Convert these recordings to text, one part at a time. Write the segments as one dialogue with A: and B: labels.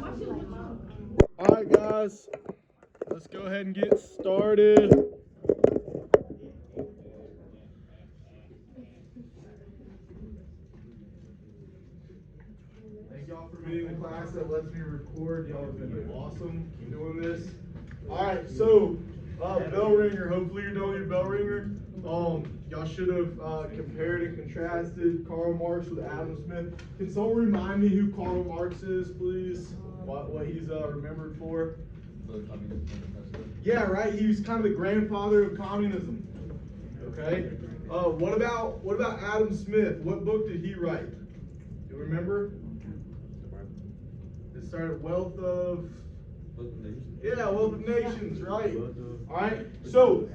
A: All right, guys, let's go ahead and get started. Thank y'all for being in the class that lets me record. Y'all have been awesome doing this. All right, so bell ringer. Hopefully you're done with your bell ringer. Y'all should have compared and contrasted Karl Marx with Adam Smith. Can someone remind me who Karl Marx is, please? What he's remembered for? Yeah, right. He was kind of the grandfather of communism. Okay. What about Adam Smith? What book did he write? Do you remember? It started Wealth of Nations, right? All right. So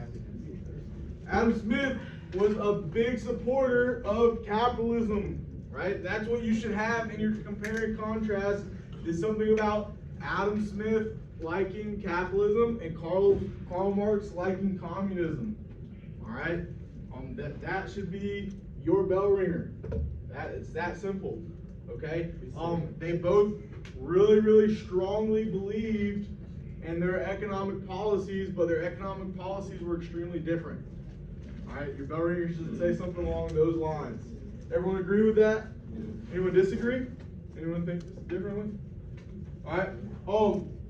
A: Adam Smith was a big supporter of capitalism, right? That's what you should have in your compare and contrast. Is something about Adam Smith liking capitalism and Karl Marx liking communism. All right, that should be your bell ringer. It's that simple. Okay. They both really strongly believed in their economic policies, but their economic policies were extremely different. All right, your bell ringer should say something along those lines. Everyone agree with that? Anyone disagree? Anyone think differently? All right.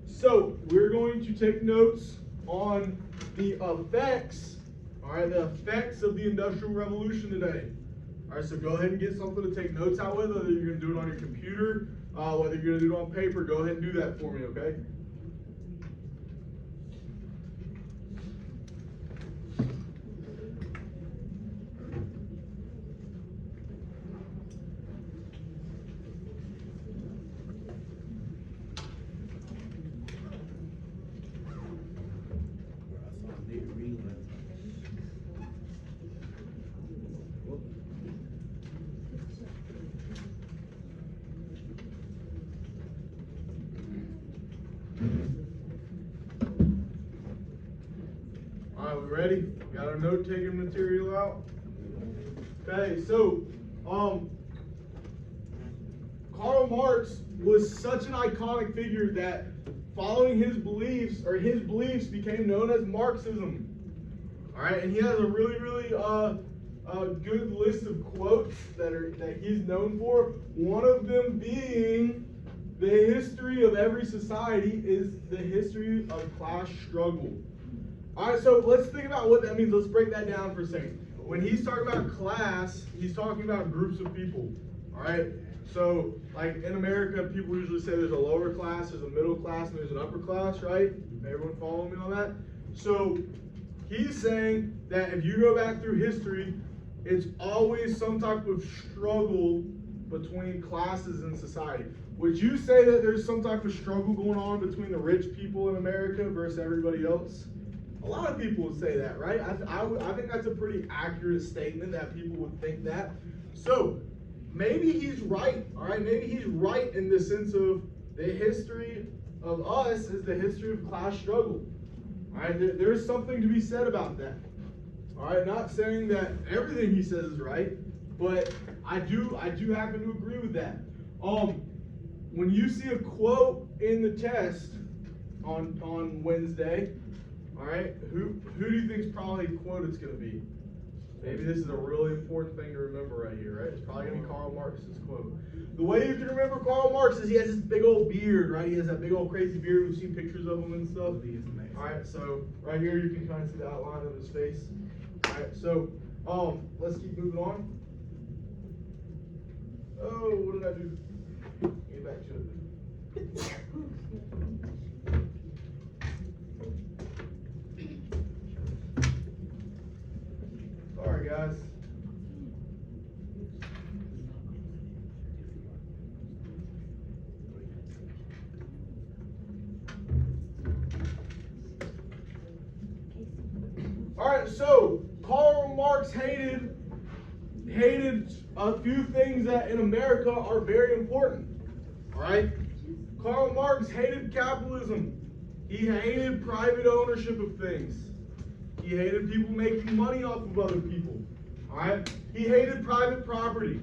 A: So we're going to take notes on the effects. All right, the effects of the Industrial Revolution today. All right, so go ahead and get something to take notes out with. Whether you're going to do it on your computer, whether you're going to do it on paper, go ahead and do that for me, okay? All right, we ready? Got our note-taking material out? Okay, so Karl Marx was such an iconic figure that following his beliefs became known as Marxism. All right, and he has a really good list of quotes that he's known for. One of them being, the history of every society is the history of class struggle. All right, so let's think about what that means. Let's break that down for a second. When he's talking about class, he's talking about groups of people. All right, so like in America, people usually say there's a lower class, there's a middle class, and there's an upper class, right? Everyone follow me on that? So he's saying that if you go back through history, it's always some type of struggle between classes in society. Would you say that there's some type of struggle going on between the rich people in America versus everybody else? A lot of people would say that, right? I think that's a pretty accurate statement that people would think that. So maybe he's right, all right? Maybe he's right in the sense of the history of us is the history of class struggle. All right, there's something to be said about that. All right, not saying that everything he says is right, but I do happen to agree with that. When you see a quote in the test on Wednesday, all right, who do you think is probably the quote it's going to be? Maybe this is a really important thing to remember right here, right? It's probably going to be Karl Marx's quote. The way you can remember Karl Marx is he has this big old beard, right? He has that big old crazy beard. We've seen pictures of him and stuff. All right, so right here you can kind of see the outline of his face. All right, so let's keep moving on. Oh, what did I do? Get back to it. Sorry, guys. All right, so Karl Marx hated a few things that in America are very important. All right, Karl Marx hated capitalism. He hated private ownership of things. He hated people making money off of other people. All right, he hated private property.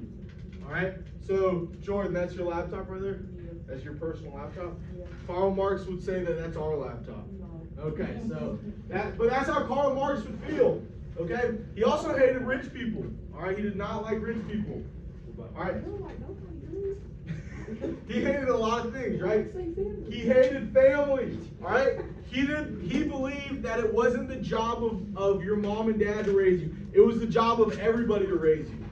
A: All right, so Jordan, that's your laptop right there. That's your personal laptop? Karl Marx would say that that's our laptop. Okay, so but that's how Karl Marx would feel. Okay? He also hated rich people. Alright, he did not like rich people. Alright. He hated a lot of things, right? He hated family. Alright? He believed that it wasn't the job of your mom and dad to raise you. It was the job of everybody to raise you.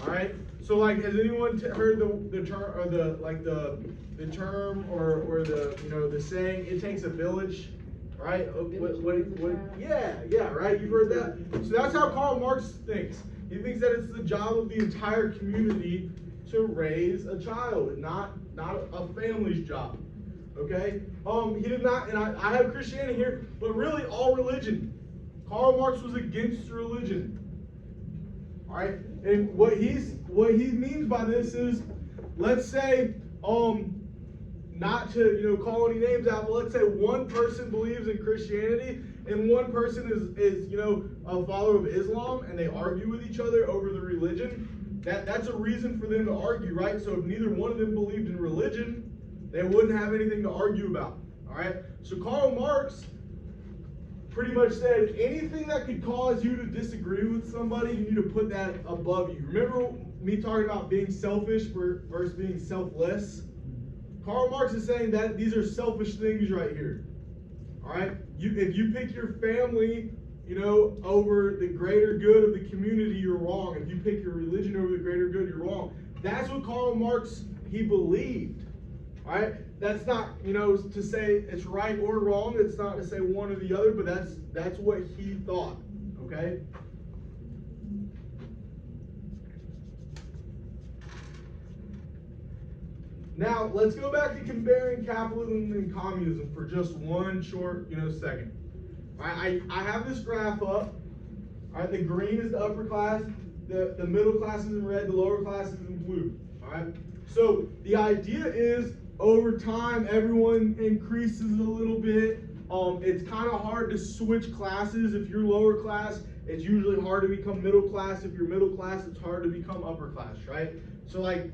A: Alright? So like, has anyone heard the term or the term or the saying, it takes a village? Right? Yeah, right? You've heard that? So that's how Karl Marx thinks. He thinks that it's the job of the entire community to raise a child, not a family's job. Okay? He did not, and I have Christianity here, but really all religion. Karl Marx was against religion. Alright? And what he means by this is, let's say, not to call any names out, but let's say one person believes in Christianity and one person is a follower of Islam, and they argue with each other over the religion. That's a reason for them to argue, right? So if neither one of them believed in religion, they wouldn't have anything to argue about. All right. So Karl Marx pretty much said anything that could cause you to disagree with somebody, you need to put that above you. Remember me talking about being selfish versus being selfless? Karl Marx is saying that these are selfish things right here. All right? If you pick your family, over the greater good of the community, you're wrong. If you pick your religion over the greater good, you're wrong. That's what Karl Marx, he believed. All right? That's not, to say it's right or wrong. It's not to say one or the other, but that's what he thought. Okay? Now, let's go back to comparing capitalism and communism for just one short, second. All right, I have this graph up. All right, the green is the upper class, the middle class is in red, the lower class is in blue. All right, so the idea is over time everyone increases a little bit. It's kind of hard to switch classes. If you're lower class, it's usually hard to become middle class. If you're middle class, it's hard to become upper class, right? So like,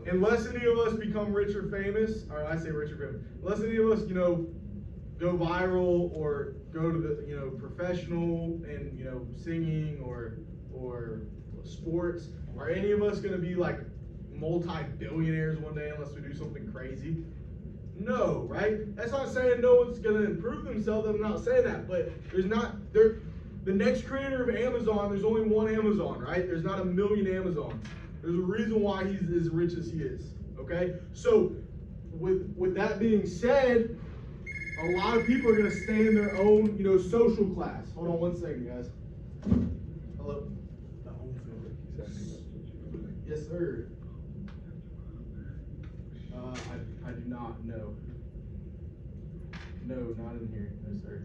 A: unless any of us become rich or famous, or I say rich or famous, unless any of us, go viral or go to the, professional and, singing or sports, are any of us going to be like multi-billionaires one day unless we do something crazy? No, right? That's not saying no one's going to improve themselves. I'm not saying that, but the next creator of Amazon, there's only one Amazon, right? There's not a million Amazon. There's a reason why he's as rich as he is, okay? So with that being said, a lot of people are going to stay in their own, social class. Hold on one second, guys. Hello? Yes, sir. I do not know. No, not in here. No, sir.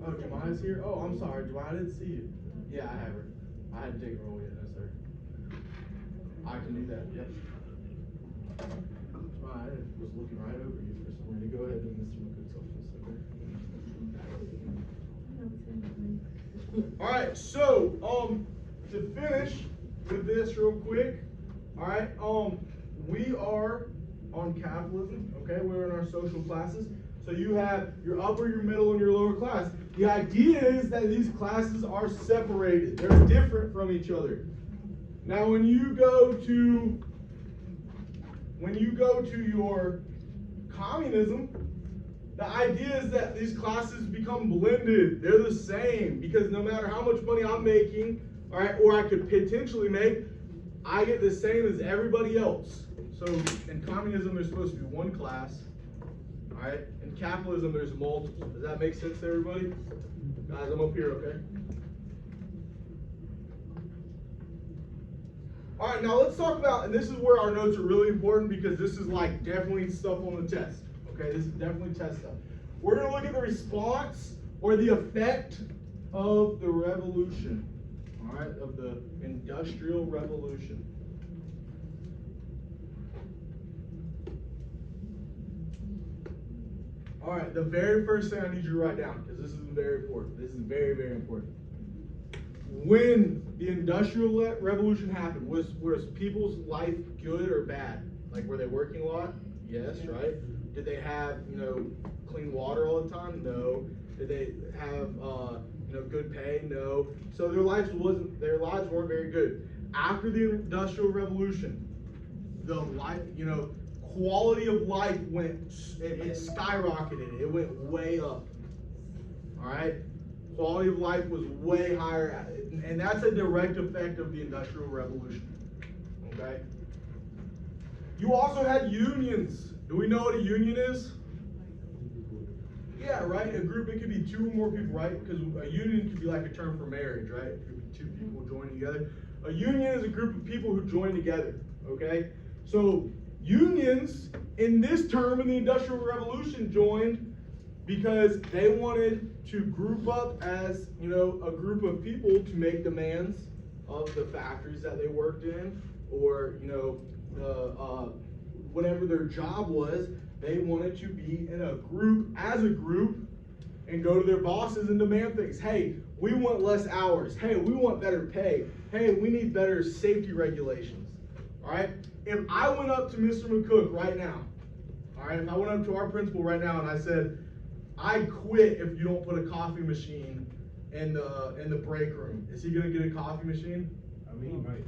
A: Oh, Jemiah's here? Oh, I'm sorry, Jemiah, I didn't see you. Yeah, I have her. I hadn't taken roll yet, no sir. I can do that, yep. I was looking right over you for some reason. Go ahead and Mr. McCook's. Alright, so to finish with this real quick, alright, we are on capitalism, okay? We're in our social classes. So you have your upper, your middle, and your lower class. The idea is that these classes are separated. They're different from each other. Now, when you go to your communism, the idea is that these classes become blended. They're the same because no matter how much money I'm making, all right, or I could potentially make, I get the same as everybody else. So in communism, there's supposed to be one class. All right, in capitalism, there's multiple. Does that make sense to everybody? Guys, I'm up here, okay? All right, now let's talk about, and this is where our notes are really important because this is like definitely stuff on the test. Okay, this is definitely test stuff. We're going to look at the response or the effect of the revolution. All right, of the Industrial Revolution. All right, the very first thing I need you to write down, because this is very important. This is very, very important. when the Industrial Revolution happened, was people's life good or bad? Like, were they working a lot? Yes, right? Did they have, clean water all the time? No. Did they have, good pay? No. So their lives weren't very good. After the Industrial Revolution, the life, quality of life it skyrocketed. It went way up. All right? Quality of life was way higher, and that's a direct effect of the Industrial Revolution. Okay? You also had unions. Do we know what a union is? Yeah, right? A group, it could be two or more people, right? Because a union could be like a term for marriage, right? It could be two people joining together. A union is a group of people who join together, okay? So unions, in this term in the Industrial Revolution, joined because they wanted to group up as, a group of people to make demands of the factories that they worked in, or, whatever their job was. They wanted to be in a group, and go to their bosses and demand things. Hey, we want less hours. Hey, we want better pay. Hey, we need better safety regulations. All right? If I went up to Mr. McCook right now, all right, if I went up to our principal right now and I said, I quit if you don't put a coffee machine in the break room, is he gonna get a coffee machine?
B: I mean, he might.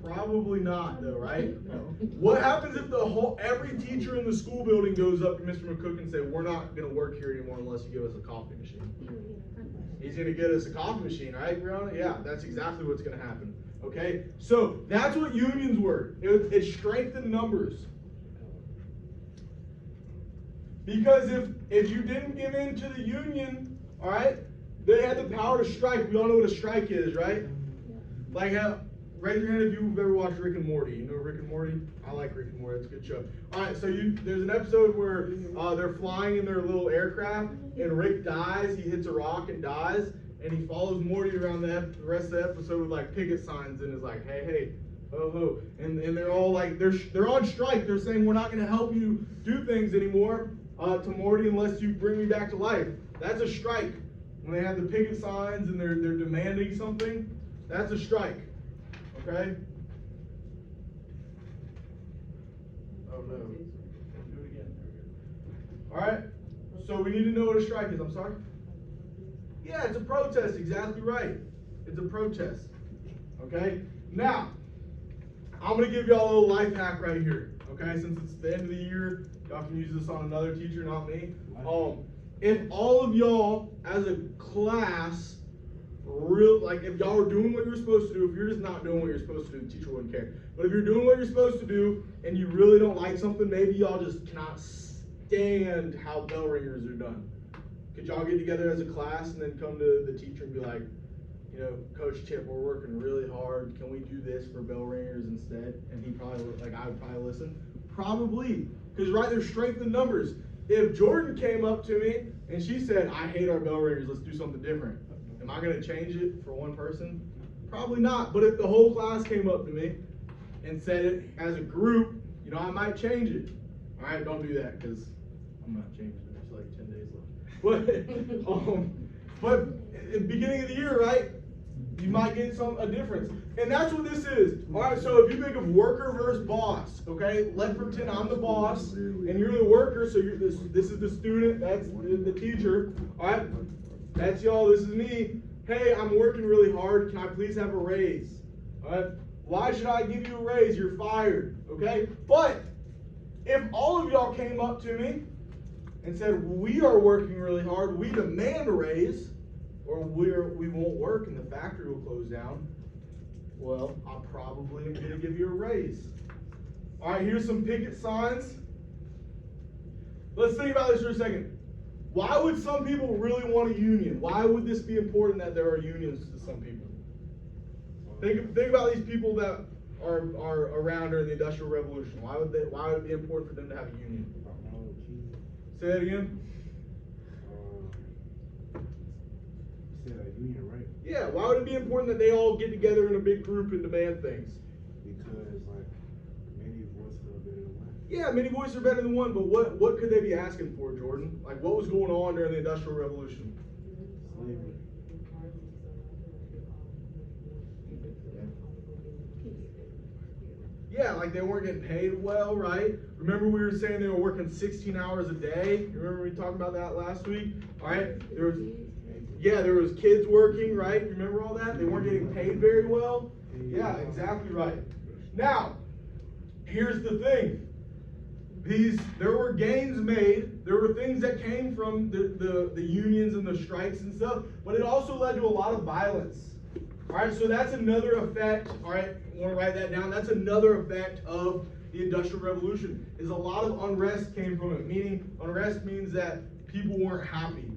A: Probably not, though, right? What happens if every teacher in the school building goes up to Mr. McCook and say, we're not going to work here anymore unless you give us a coffee machine? He's going to get us a coffee machine, right, Brianna? Yeah, that's exactly what's going to happen. Okay? So that's what unions were. It strengthened numbers. Because if you didn't give in to the union, all right, they had the power to strike. We all know what a strike is, right? Like how... Raise your hand if you've ever watched Rick and Morty. You know Rick and Morty? I like Rick and Morty. It's a good show. All right, so there's an episode where they're flying in their little aircraft, and Rick dies. He hits a rock and dies, and he follows Morty around the rest of the episode with like picket signs and is like, hey, hey, ho, ho. And they're all like, they're on strike. They're saying, we're not going to help you do things anymore to Morty unless you bring me back to life. That's a strike. When they have the picket signs and they're demanding something, that's a strike. Okay? Oh no. Do it again. Alright? So we need to know what a strike is. I'm sorry? Yeah, it's a protest. Exactly right. It's a protest. Okay? Now, I'm going to give y'all a little life hack right here. Okay? Since it's the end of the year, y'all can use this on another teacher, not me. If all of y'all, as a class, if y'all are doing what you're supposed to do, if you're just not doing what you're supposed to do, the teacher wouldn't care. But if you're doing what you're supposed to do and you really don't like something, maybe y'all just cannot stand how bell ringers are done. Could y'all get together as a class and then come to the teacher and be like, Coach Chip, we're working really hard. Can we do this for bell ringers instead? And he probably, I would probably listen. Probably. Because there's strength in numbers. If Jordan came up to me and she said, I hate our bell ringers, let's do something different. Am I going to change it for one person? Probably not. But if the whole class came up to me and said it as a group, I might change it. All right, don't do that because I'm not changing it. There's like 10 days left. But at the beginning of the year, right, you might get a difference. And that's what this is. All right, so if you think of worker versus boss, okay, let's pretend I'm the boss and you're the worker, so this is the student, that's the teacher. All right. That's y'all, this is me. Hey, I'm working really hard. Can I please have a raise? All right? Why should I give you a raise? You're fired. Okay? But if all of y'all came up to me and said, we are working really hard, we demand a raise, or we won't work and the factory will close down, well, I probably am going to give you a raise. All right, here's some picket signs. Let's think about this for a second. Why would some people really want a union? Why would this be important that there are unions to some people? Think about these people that are around during the Industrial Revolution. Why would it be important for them to have a union? Say that again.
B: Say a union, right?
A: Yeah. Why would it be important that they all get together in a big group and demand things?
B: Because many voices are better than one.
A: Yeah, many voices are better than one. But what could they be asking for, Jordan? Like what was going on during the Industrial Revolution?
B: Slavery.
A: Yeah, like they weren't getting paid well, right? Remember we were saying they were working 16 hours a day? You remember we talked about that last week? All right, there was kids working, right? Remember all that? They weren't getting paid very well? Yeah, exactly right. Now, here's the thing. There were gains made, there were things that came from the unions and the strikes and stuff, but it also led to a lot of violence. All right, so that's another effect. All right, I want to write that down. That's another effect of the Industrial Revolution, is a lot of unrest came from it. Meaning, unrest means that people weren't happy.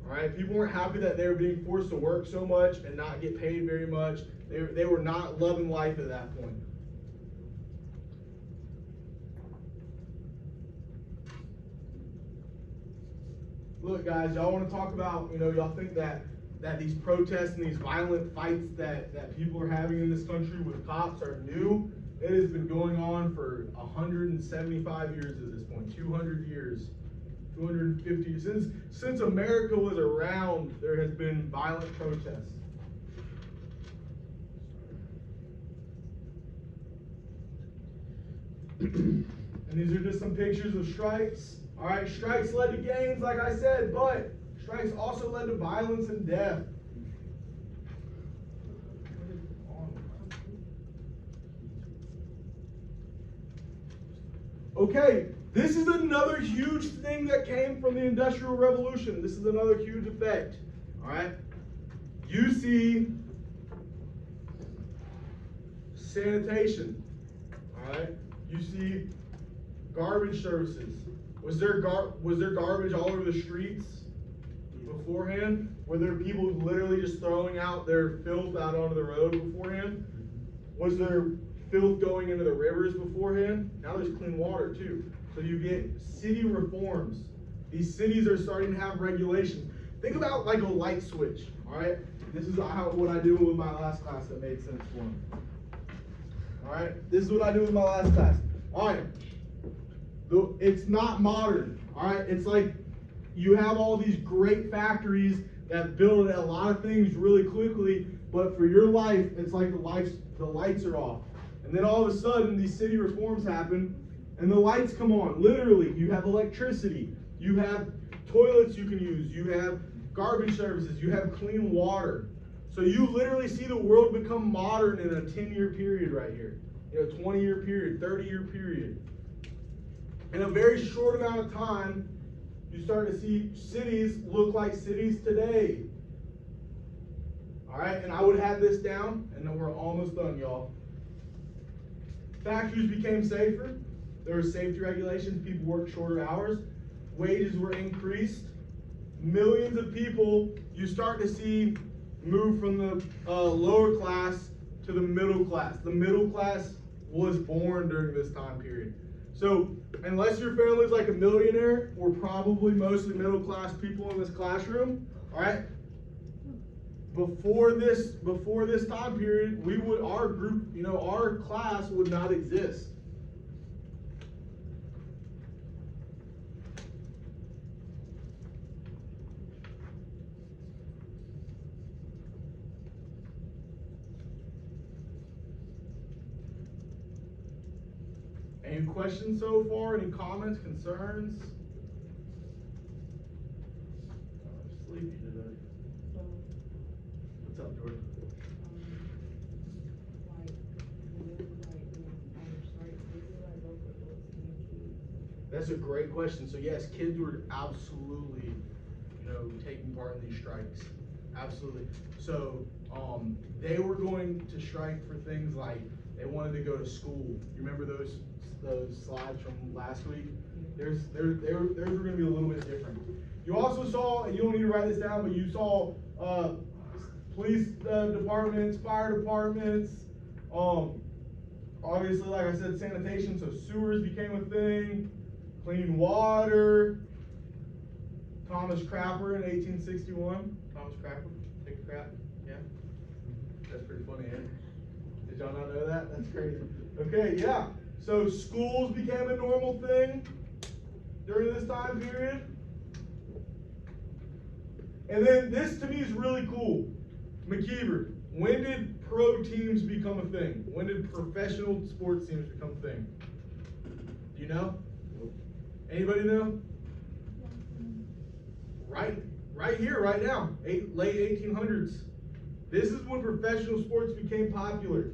A: All right, people weren't happy that they were being forced to work so much and not get paid very much. They were not loving life at that point. Look, guys, y'all want to talk about, y'all think that these protests and these violent fights that people are having in this country with cops are new. It has been going on for 175 years at this point, 200 years, 250 years. Since America was around, there has been violent protests. And these are just some pictures of strikes. All right, strikes led to gains, like I said, but strikes also led to violence and death. Okay, this is another huge thing that came from the Industrial Revolution. This is another huge effect. All right, you see sanitation. All right, you see garbage services. Was there garbage all over the streets beforehand? Were there people literally just throwing out their filth out onto the road beforehand? Was there filth going into the rivers beforehand? Now there's clean water too. So you get city reforms. These cities are starting to have regulations. Think about like a light switch, all right? This is what I do with my last class that made sense for me. All right, this is what I do with my last class. All right. It's not modern, all right? It's like you have all these great factories that build a lot of things really quickly, but for your life, it's like the lights are off. And then all of a sudden, these city reforms happen, and the lights come on. Literally, you have electricity, you have toilets you can use, you have garbage services, you have clean water. So you literally see the world become modern in a 10-year period right here. 20-year period, 30-year period. In a very short amount of time, you start to see cities look like cities today. All right, and I would have this down, and then we're almost done, y'all. Factories became safer. There were safety regulations. People worked shorter hours. Wages were increased. Millions of people, you start to see move from the lower class to the middle class. The middle class was born during this time period. So, unless your family's like a millionaire, we're probably mostly middle class people in this classroom, all right? Before this time period, our group, our class would not exist. Any questions so far? Any comments, concerns? Sleepy today. What's up, Jordan? That's a great question. So yes, kids were absolutely, taking part in these strikes. Absolutely. So they were going to strike for things like they wanted to go to school. You remember those slides from last week? Theirs were going to be a little bit different. You also saw, and you don't need to write this down, but you saw police departments, fire departments, obviously, like I said, sanitation, so sewers became a thing, clean water. Thomas Crapper in 1861. Thomas Crapper, take a crap, yeah? That's pretty funny, eh? Did y'all not know that? That's crazy. Okay, yeah. So schools became a normal thing during this time period. And then this to me is really cool. McKeever, when did pro teams become a thing? When did professional sports teams become a thing? Do you know? Anybody know? Right here, right now, late 1800s. This is when professional sports became popular.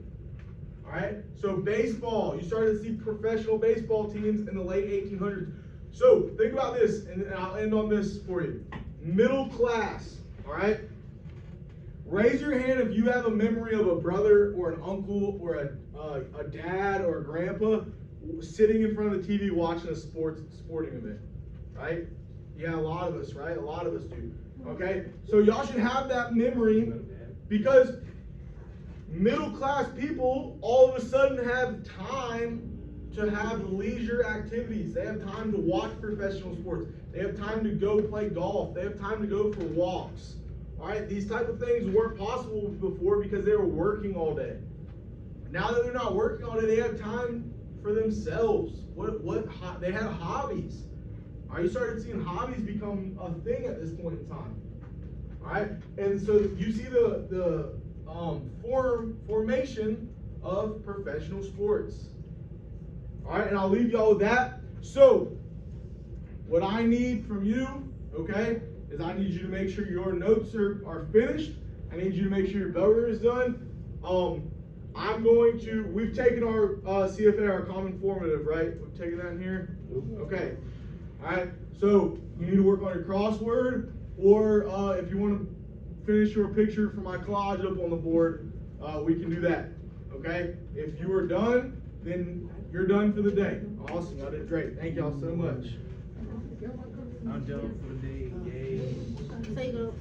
A: All right, so baseball, you started to see professional baseball teams in the late 1800s. So think about this, and I'll end on this for you. Middle class, all right? Raise your hand if you have a memory of a brother or an uncle or a dad or a grandpa sitting in front of the TV watching a sporting event, right? Yeah, a lot of us, right? A lot of us do. Okay, so y'all should have that memory, because middle class people all of a sudden have time to have leisure activities. They have time to watch professional sports. They have time to go play golf. They have time to go for walks. All right, these type of things weren't possible before because they were working all day. Now that they're not working all day, they have time for themselves. They have hobbies. All right, you started seeing hobbies become a thing at this point in time. All right, and so you see the formation of professional sports. All right, and I'll leave y'all with that. So, what I need from you, okay, is I need you to make sure your notes are finished. I need you to make sure your bell ringer is done. We've taken our CFA, our common formative, right? We've taken that in here? Okay. All right, so you need to work on your crossword, or if you want to finish your picture for my collage up on the board, we can do that, okay? If you are done, then you're done for the day. Awesome, y'all did great. Thank y'all so much.
C: I'm done for the day. Yay.
D: Say go.